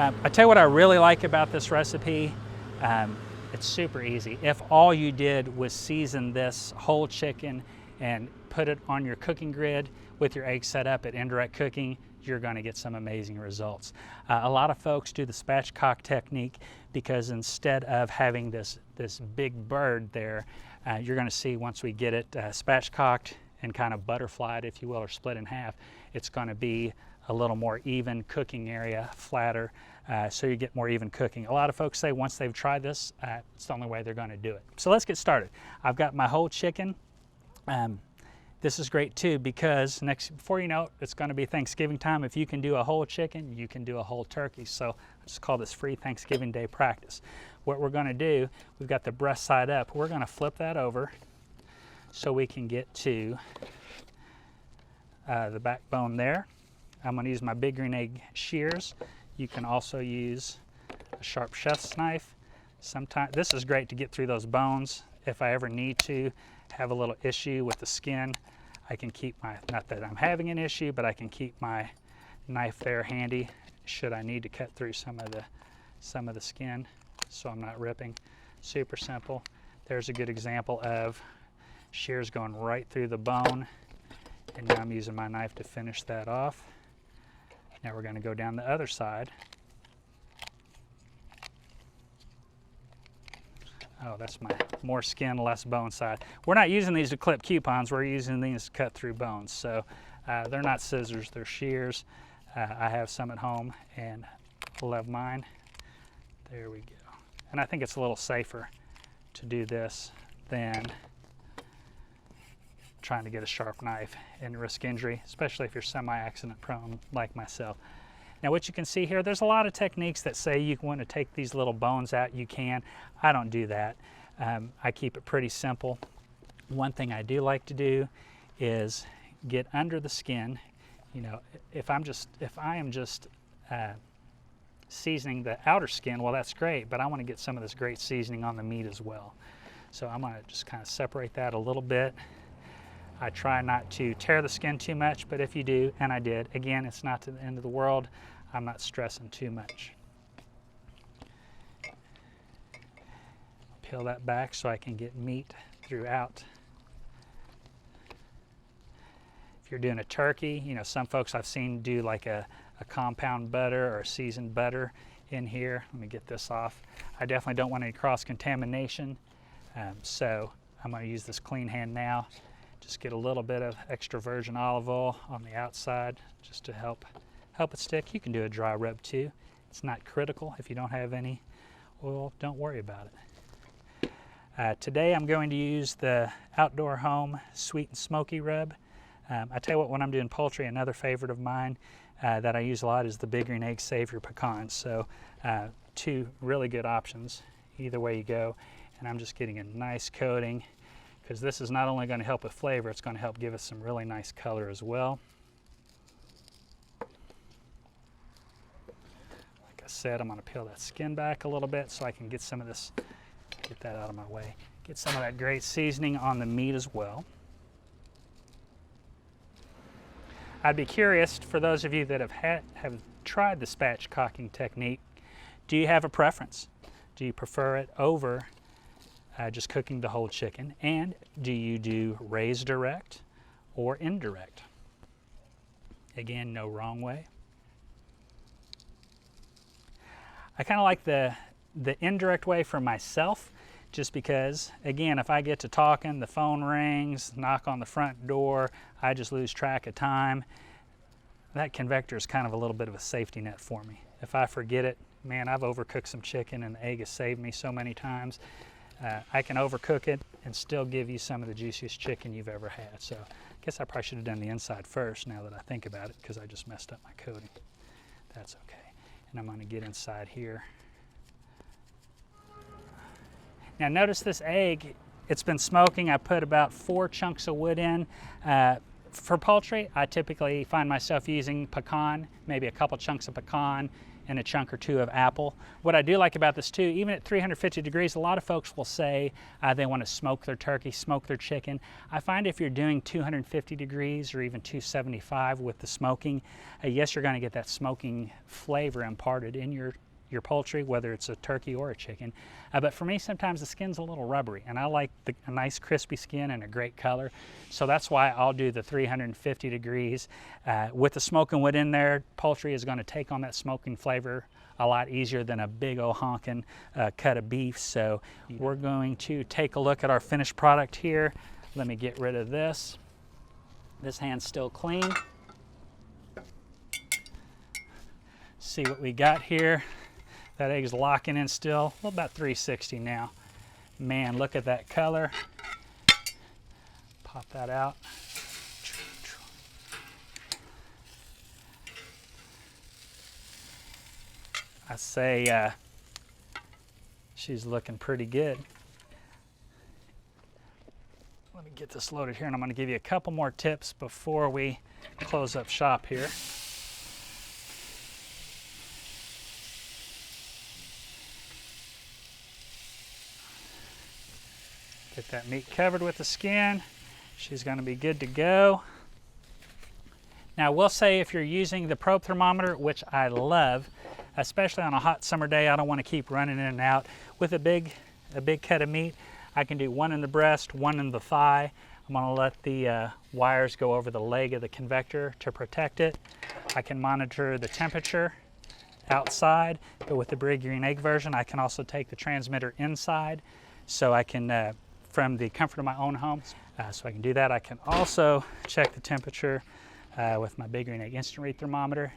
I tell you what I really like about this recipe. It's super easy. If all you did was season this whole chicken and put it on your cooking grid with your egg set up at indirect cooking, you're going to get some amazing results. A lot of folks do the spatchcock technique because instead of having this big bird there, you're going to see once we get it spatchcocked and kind of butterflied, if you will, or split in half, it's going to be a little more even cooking area, flatter, so you get more even cooking. A lot of folks say once they've tried this, it's the only way they're going to do it. So let's get started. I've got my whole chicken. This is great too because before you know it, it's going to be Thanksgiving time. If you can do a whole chicken, you can do a whole turkey. So I just call this free Thanksgiving Day practice. What we're going to do, we've got the breast side up. We're going to flip that over so we can get to the backbone there. I'm going to use my big green egg shears. You can also use a sharp chef's knife. Sometimes this is great to get through those bones. If I ever need to have a little issue with the skin, I can keep my, not that I'm having an issue, but I can keep my knife there handy should I need to cut through some of the skin so I'm not ripping. Super simple. There's a good example of shears going right through the bone, and now I'm using my knife to finish that off. Now we're going to go down the other side. Oh, that's my more skin, less bone side. We're not using these to clip coupons, we're using these to cut through bones. So they're not scissors, they're shears. I have some at home and love mine. There we go. And I think it's a little safer to do this than trying to get a sharp knife and risk injury, especially if you're semi-accident prone like myself. Now what you can see here, there's a lot of techniques that say you want to take these little bones out. You can. I don't do that. I keep it pretty simple. One thing I do like to do is get under the skin. You know, if I am just seasoning the outer skin, well, that's great, but I want to get some of this great seasoning on the meat as well. So I'm going to just kind of separate that a little bit. I try not to tear the skin too much, but if you do, and I did, again, it's not to the end of the world. I'm not stressing too much. Peel that back so I can get meat throughout. If you're doing a turkey, you know, some folks I've seen do like a compound butter or seasoned butter in here. Let me get this off. I definitely don't want any cross-contamination, so I'm going to use this clean hand now. Just get a little bit of extra virgin olive oil on the outside just to help it stick. You can do a dry rub too. It's not critical. If you don't have any oil, don't worry about it. Today I'm going to use the Outdoor Home Sweet and Smoky Rub. I tell you what, when I'm doing poultry, another favorite of mine that I use a lot is the Big Green Egg Savior Pecans. So two really good options either way you go. And I'm just getting a nice coating, because this is not only going to help with flavor, it's going to help give us some really nice color as well. Like I said, I'm going to peel that skin back a little bit so I can get some of this, get that out of my way. Get some of that great seasoning on the meat as well. I'd be curious, for those of you that have tried the spatchcocking technique, do you have a preference? Do you prefer it over just cooking the whole chicken? And do you do raise direct or indirect? Again, no wrong way. I kind of like the indirect way for myself, just because, again, if I get to talking, the phone rings, knock on the front door, I just lose track of time. That convector is kind of a little bit of a safety net for me. If I forget it, man, I've overcooked some chicken and the egg has saved me so many times. I can overcook it and still give you some of the juiciest chicken you've ever had. So I guess I probably should have done the inside first now that I think about it, because I just messed up my coating. That's okay. And I'm going to get inside here. Now notice this egg, it's been smoking. I put about 4 chunks of wood in. For poultry, I typically find myself using pecan, maybe a couple chunks of pecan and a chunk or two of apple. What I do like about this too, even at 350 degrees, a lot of folks will say they want to smoke their turkey, smoke their chicken. I find if you're doing 250 degrees or even 275 with the smoking, yes, you're going to get that smoking flavor imparted in your poultry, whether it's a turkey or a chicken. But for me, sometimes the skin's a little rubbery, and I like a nice crispy skin and a great color. So that's why I'll do the 350 degrees. With the smoking wood in there, poultry is going to take on that smoking flavor a lot easier than a big old honking cut of beef. So we're going to take a look at our finished product here. Let me get rid of this. This hand's still clean. See what we got here. That egg's locking in still, well, about 360 now. Man, look at that color. Pop that out. I say she's looking pretty good. Let me get this loaded here, and I'm going to give you a couple more tips before we close up shop here. Get that meat covered with the skin. She's going to be good to go. Now, I will say if you're using the probe thermometer, which I love, especially on a hot summer day, I don't want to keep running in and out. With a big cut of meat, I can do one in the breast, one in the thigh. I'm going to let the wires go over the leg of the convector to protect it. I can monitor the temperature outside, but with the Big Green Egg version, I can also take the transmitter inside, so I can from the comfort of my own home. So I can do that. I can also check the temperature with my Big Green Egg instant read thermometer.